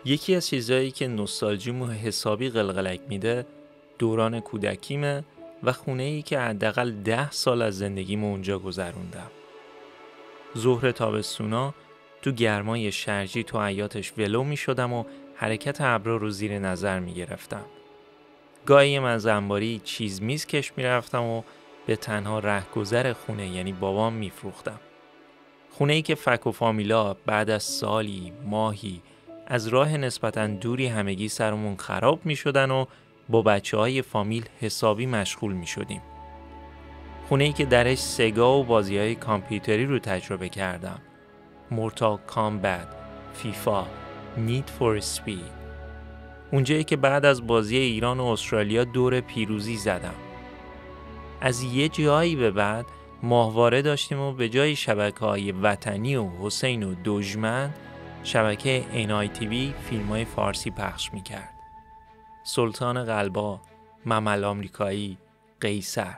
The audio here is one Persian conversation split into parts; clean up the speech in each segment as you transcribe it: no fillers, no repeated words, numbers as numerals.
یکی از چیزهایی که نوستالژیمو حسابی قلقلک میده دوران کودکیمه و خونه‌ای که حداقل 10 سال از زندگیمو اونجا گذروندم. ظهر تابستونا تو گرمای شرجی تو حیاطش ولو میشدم و حرکت ابرا رو زیر نظر میگرفتم. گاهی من زنباری چیز میز کش میرفتم و به تنها رهگذر خونه یعنی بابام میفروختم. خونه‌ای که فک و فامیلا بعد از سالی، ماهی از راه نسبتاً دوری همگی سرمون خراب میشدن و با بچه‌های فامیل حسابی مشغول میشدیم. خونه‌ای که درش سگا و بازی‌های کامپیوتری رو تجربه کردم. مورتال کامبت، فیفا، نید فور اسپید. اونجایی که بعد از بازی ایران و استرالیا دور پیروزی زدم. از یه جایی به بعد ماهواره داشتیم و به جای شبکه‌های وطنی و حسین و دژمن شبکه NITV فیلم‌های فارسی پخش می‌کرد. سلطان قلبا، ممل آمریکایی، قیصر.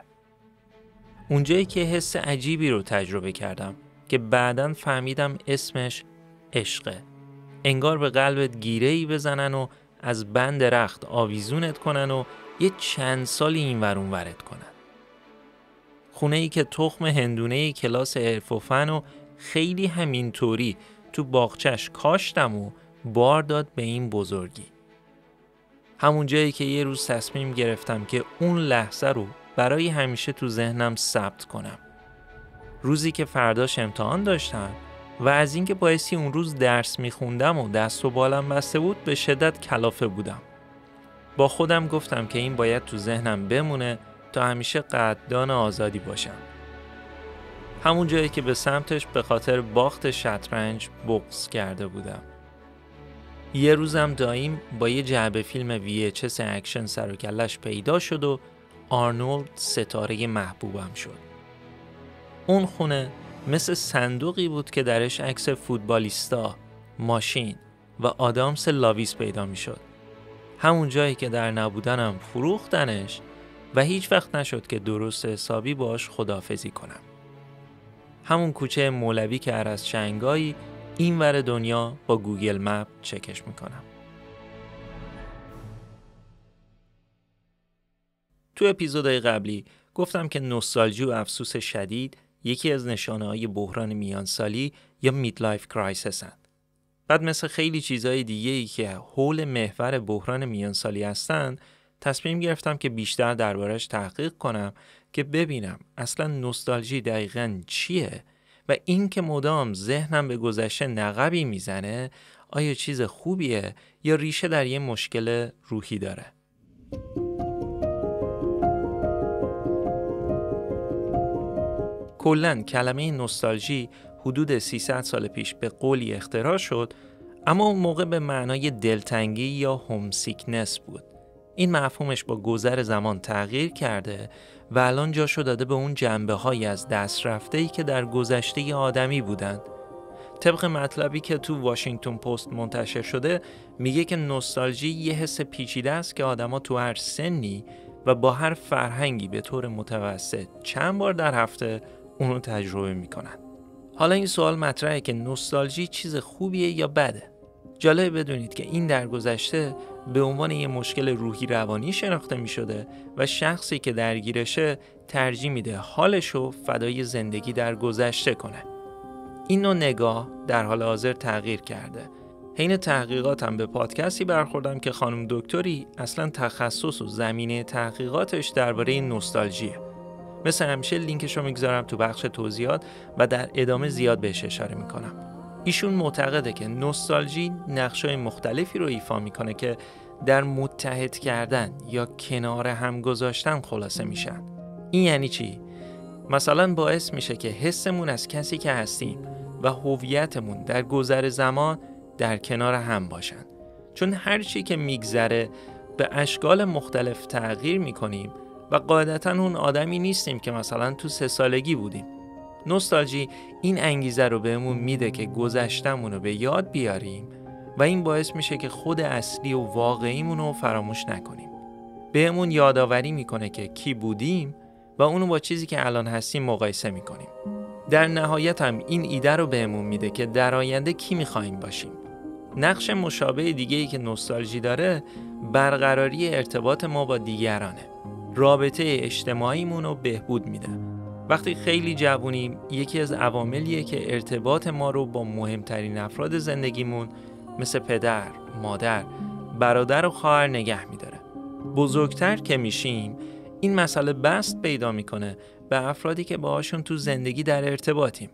اونجایی که حس عجیبی رو تجربه کردم که بعداً فهمیدم اسمش عشقه. انگار به قلبت گیره‌ای بزنن و از بند رخت آویزونت کنن و یه چند سالی اینور اونورت کنن. خونه‌ای که تخم هندونه کلاس حرف و فن و خیلی همینطوری تو باغچش کاشتم و بار داد به این بزرگی. همون جایی که یه روز تصمیم گرفتم که اون لحظه رو برای همیشه تو ذهنم ثبت کنم. روزی که فرداش امتحان داشتم و از اینکه بایستی اون روز درس میخوندم و دست و بالم بسته بود به شدت کلافه بودم. با خودم گفتم که این باید تو ذهنم بمونه تا همیشه قدردان آزادی باشم. همون جایی که به سمتش به خاطر باخت شطرنج بغض کرده بودم. یه روزم داییم با یه جعبه فیلم VHS اکشن سر و کلش پیدا شد و آرنولد ستاره محبوبم شد. اون خونه مثل صندوقی بود که درش عکس فوتبالیستا، ماشین و آدامس لاویس پیدا می شد. همون جایی که در نبودنم فروختنش و هیچ وقت نشد که درست حسابی باش خداحافظی کنم. همون کوچه مولوی که هر از چنگایی این ور دنیا با گوگل مپ چکش میکنم. تو اپیزودهای قبلی گفتم که نوستالژی و افسوس شدید یکی از نشانه‌های بحران میانسالی یا میدلایف کرایسیس هستند. بعد مثل خیلی چیزهای دیگه‌ای که حول محور بحران میانسالی هستن، تصمیم گرفتم که بیشتر دربارش تحقیق کنم که ببینم اصلا نوستالژی دقیقاً چیه و این که مدام ذهنم به گذشته نقبی میزنه آیا چیز خوبیه یا ریشه در یه مشکل روحی داره. کلاً کلمه نوستالژی حدود 300 سال پیش به قولی اختراع شد، اما اون موقع به معنای دلتنگی یا هومسیکنس بود. این مفهومش با گذر زمان تغییر کرده و الان جاشو داده به اون جنبه‌هایی از دست رفته‌ای که در گذشته آدمی بودند. طبق مطلبی که تو واشنگتن پست منتشر شده میگه که نوستالژی یه حس پیچیده است که آدما تو هر سنی و با هر فرهنگی به طور متوسط چند بار در هفته اونو تجربه میکنن. حالا این سوال مطرحه که نوستالژی چیز خوبیه یا بده؟ جالب بدونید که این در گذشته به عنوان یه مشکل روحی روانی شناخته می شده و شخصی که درگیرشه ترجیح میده حالشو فدای زندگی در گذشته کنه. این نوع نگاه در حال حاضر تغییر کرده. حین تحقیقاتم به پادکستی برخوردم که خانم دکتری اصلا تخصص و زمینه تحقیقاتش درباره نوستالژیه. مثل همیشه لینکشو میگذارم تو بخش توضیحات و در ادامه زیاد بهش اشاره میکنم. ایشون معتقده که نوستالژی نقشای مختلفی رو ایفا میکنه که در متحد کردن یا کنار هم گذاشتن خلاصه میشن. این یعنی چی؟ مثلا باعث میشه که حسمون از کسی که هستیم و هویتمون در گذر زمان در کنار هم باشن. چون هر چی که میگذره به اشکال مختلف تغییر میکنیم و قاعدتاً اون آدمی نیستیم که مثلا تو 3 سالگی بودیم. نوستالژی این انگیزه رو بهمون میده که گذشتمون رو به یاد بیاریم و این باعث میشه که خود اصلی و واقعیمون رو فراموش نکنیم. بهمون یادآوری میکنه که کی بودیم و اونو با چیزی که الان هستیم مقایسه میکنیم. در نهایت هم این ایده رو بهمون میده که در آینده کی میخوایم باشیم. نقش مشابه دیگه‌ای که نوستالژی داره برقراری ارتباط ما با دیگرانه. رابطه اجتماعیمون رو بهبود میده. وقتی خیلی جوونیم یکی از عواملیه که ارتباط ما رو با مهمترین افراد زندگیمون مثل پدر، مادر، برادر و خواهر نگه میداره. بزرگتر که میشیم این مسئله بست پیدا میکنه به افرادی که باهاشون تو زندگی در ارتباطیم.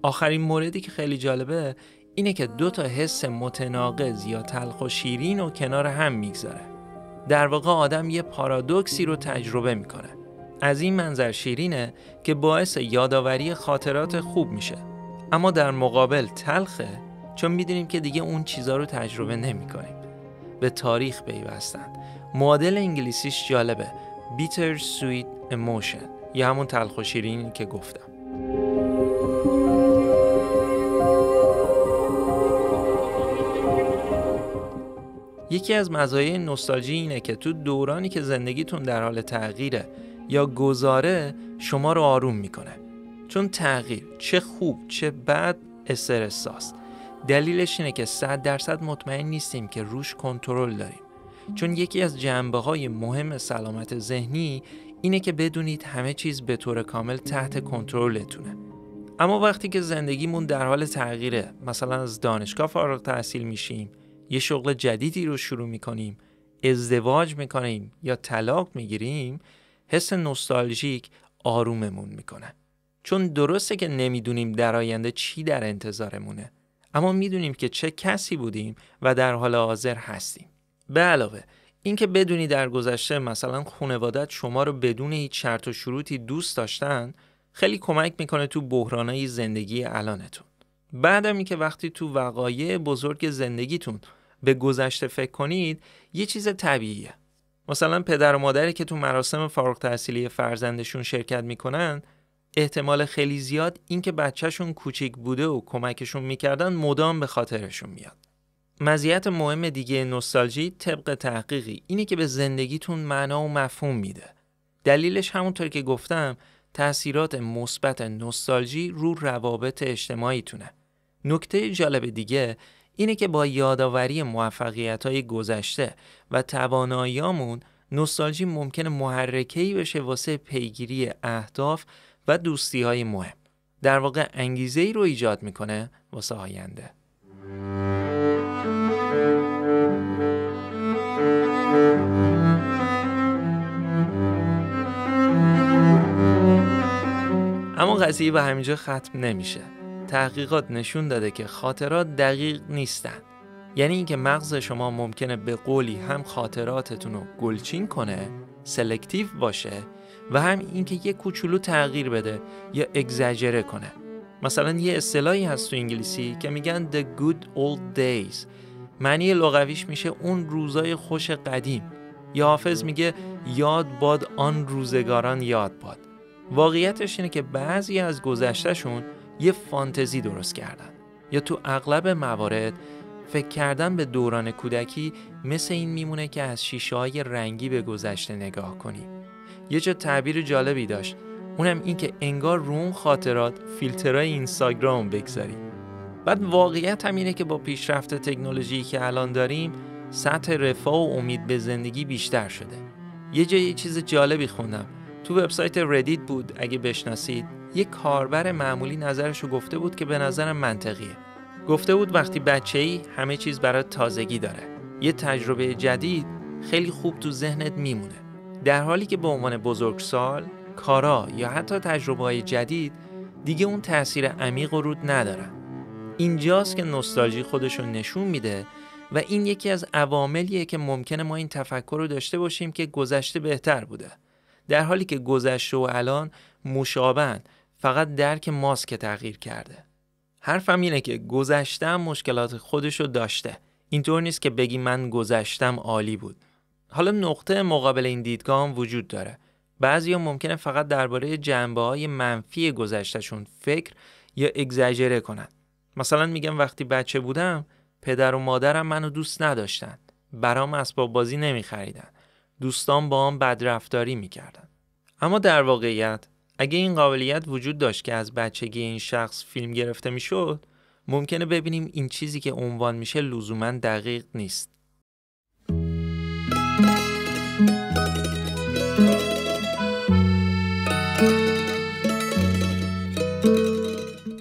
آخرین موردی که خیلی جالبه اینه که 2 حس متناقض یا تلخ و شیرین رو کنار هم میگذاره. در واقع آدم یه پارادوکسی رو تجربه میکنه. از این منظر شیرینه که باعث یادآوری خاطرات خوب میشه، اما در مقابل تلخه چون میدونیم که دیگه اون چیزا رو تجربه نمیکنیم. به تاریخ پیوستن. معادل انگلیسیش جالبه، bitter sweet emotion، یا همون تلخ و شیرینی که گفتم. یکی از مزایای نوستالژی اینه که تو دورانی که زندگیتون در حال تغییره یا گذاره شما رو آروم میکنه. چون تغییر چه خوب چه بد استرس‌ساز. دلیلش اینه که 100% مطمئن نیستیم که روش کنترل داریم. چون یکی از جنبه‌های مهم سلامت ذهنی اینه که بدونید همه چیز به طور کامل تحت کنترلتونه. اما وقتی که زندگیمون در حال تغییره، مثلا از دانشگاه فارغ التحصیل میشیم، یه شغل جدیدی رو شروع میکنیم، ازدواج میکنیم یا طلاق میگیریم، حس نوستالژیک آروممون میکنه. چون درسته که نمیدونیم در آینده چی در انتظارمونه، اما میدونیم که چه کسی بودیم و در حال حاضر هستیم. به علاوه اینکه بدونی در گذشته مثلا خانواده‌ات شما رو بدون هیچ شرط و شروطی دوست داشتن، خیلی کمک میکنه تو بحرانای زندگی الانتون. بعدم اینکه وقتی تو وقایع بزرگ زندگیتون به گذشته فکر کنید، یه چیز طبیعیه. مثلا پدر و مادری که تو مراسم فارغ التحصیلی فرزندشون شرکت میکنن، احتمال خیلی زیاد اینکه بچهشون کوچیک بوده و کمکشون میکردن مدام به خاطرشون میاد. مزیت مهم دیگه نوستالژی طبق تحقیقی اینه که به زندگیتون معنا و مفهوم میده. دلیلش همونطور که گفتم تأثیرات مثبت نوستالژی رو روابط اجتماعیتونه. نکته جالب دیگه اینه که با یادآوری موفقیت‌های گذشته و تواناییامون، نوستالژی ممکنه محرکه‌ای بشه واسه پیگیری اهداف و دوستی‌های مهم. در واقع انگیزه‌ای رو ایجاد میکنه واسه آینده. اما قضیه به همینجا ختم نمیشه. تحقیقات نشون داده که خاطرات دقیق نیستن. یعنی اینکه مغز شما ممکنه به قولی هم خاطراتتون رو گلچین کنه، سلکتیو باشه، و هم اینکه یه کوچولو تغییر بده یا اگزاجره کنه. مثلا یه اصطلاحی هست تو انگلیسی که میگن the good old days. معنی لغویش میشه اون روزای خوش قدیم. یا حافظ میگه یاد باد آن روزگاران یاد باد. واقعیتش اینه که بعضی از گذشتهشون یه فانتزی درست کردن، یا تو اغلب موارد فکر کردن به دوران کودکی مثل این میمونه که از شیشه‌های رنگی به گذشته نگاه کنی. یه جا تعبیر جالبی داشت، اونم این که انگار رو اون خاطرات فیلترهای اینستاگرام بگذاری. بعد واقعیت هم اینه که با پیشرفت تکنولوژی که الان داریم، سطح رفاه و امید به زندگی بیشتر شده. یه جا یه چیز جالبی خوندم تو وبسایت ردیت بود، اگه بشناسید. یک کاربر معمولی نظرشو گفته بود که به نظرم منطقیه. گفته بود وقتی بچه‌ای همه چیز برات تازگی داره، یه تجربه جدید خیلی خوب تو ذهنت میمونه، در حالی که به عنوان بزرگسال کارا یا حتی تجربه‌های جدید دیگه اون تأثیر عمیق و رود ندارن. اینجاست که نوستالژی خودشو نشون میده و این یکی از عواملیه که ممکنه ما این تفکر رو داشته باشیم که گذشته بهتر بوده، در حالی که گذشته و الان مشابهن، فقط درک ماست که تغییر کرده. حرفم اینه که گذشتم مشکلات خودشو داشته. اینطور نیست که بگی من گذشتم عالی بود. حالا نقطه مقابل این دیدگاه هم وجود داره. بعضیا ممکنه فقط درباره جنبه‌های منفی گذشتهشون فکر یا اگزاجره کنن. مثلا میگم وقتی بچه بودم پدر و مادرم منو دوست نداشتن، برام اسباب بازی نمیخریدن، دوستان با هم بدرفتاری میکردن. اما در واقعیت اگه این قابلیت وجود داشت که از بچگی این شخص فیلم گرفته میشد، ممکنه ببینیم این چیزی که عنوان میشه لزوماً دقیق نیست.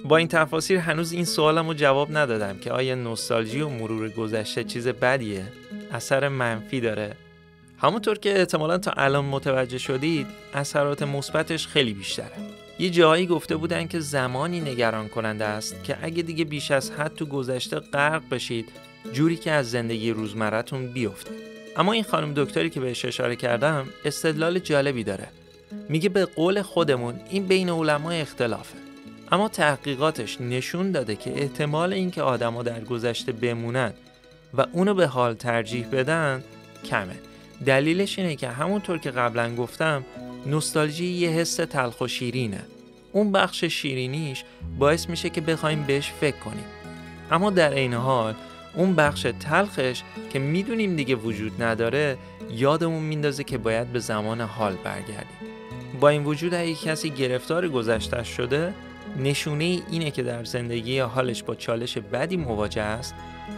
با این تفاسیر هنوز این سوالمو جواب ندادم که آیا نوستالژی و مرور گذشته چیز بدیه؟ اثر منفی داره؟ همونطور که احتمالاً تا الان متوجه شدید، اثرات مثبتش خیلی بیشتره. یه جایی گفته بودن که زمانی نگران کننده است که اگه دیگه بیش از حد تو گذشته غرق بشید، جوری که از زندگی روزمره‌تون بیفته. اما این خانم دکتری که بهش اشاره کردم، استدلال جالبی داره. میگه به قول خودمون این بین علما اختلافه. اما تحقیقاتش نشون داده که احتمال اینکه آدما در گذشته بمونن و اونو به حال ترجیح بدن کمه. دلیلش اینه که همونطور که قبلا گفتم، نوستالژی یه حس تلخ و شیرینه. اون بخش شیرینیش باعث میشه که بخوایم بهش فکر کنیم. اما در عین حال اون بخش تلخش که میدونیم دیگه وجود نداره، یادمون میندازه که باید به زمان حال برگردیم. با این وجود اگه کسی گرفتار گذشته‌اش شده، نشونه اینه که در زندگی حالش با چالش بدی مواجه است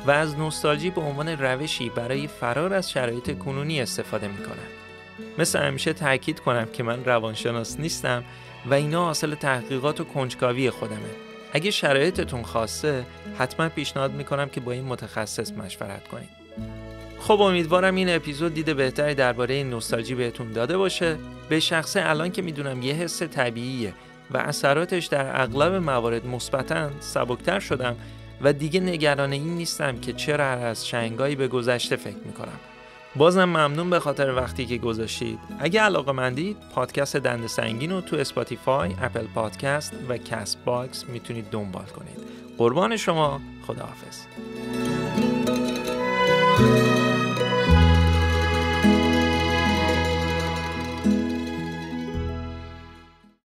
و از نوستالژی به عنوان روشی برای فرار از شرایط کنونی استفاده میکنه. مثل همیشه تأکید کنم که من روانشناس نیستم و اینا حاصل تحقیقات و کنجکاوی خودمه. اگه شرایطتون خاصه، حتما پیشنهاد میکنم که با این متخصص مشورت کنید. خب امیدوارم این اپیزود دید بهتری درباره نوستالژی بهتون داده باشه. به شخصه الان که میدونم یه حس طبیعیه و اثراتش در اغلب موارد مثبتاً، سبکتر شدم و دیگه نگران این نیستم که چرا از چنگایی به گذشته فکر میکنم. بازم ممنون به خاطر وقتی که گذاشتید. اگه علاقه‌مندید پادکست دنده سنگین رو تو اسپاتیفای، اپل پادکست و کست باکس میتونید دنبال کنید. قربان شما، خداحافظ.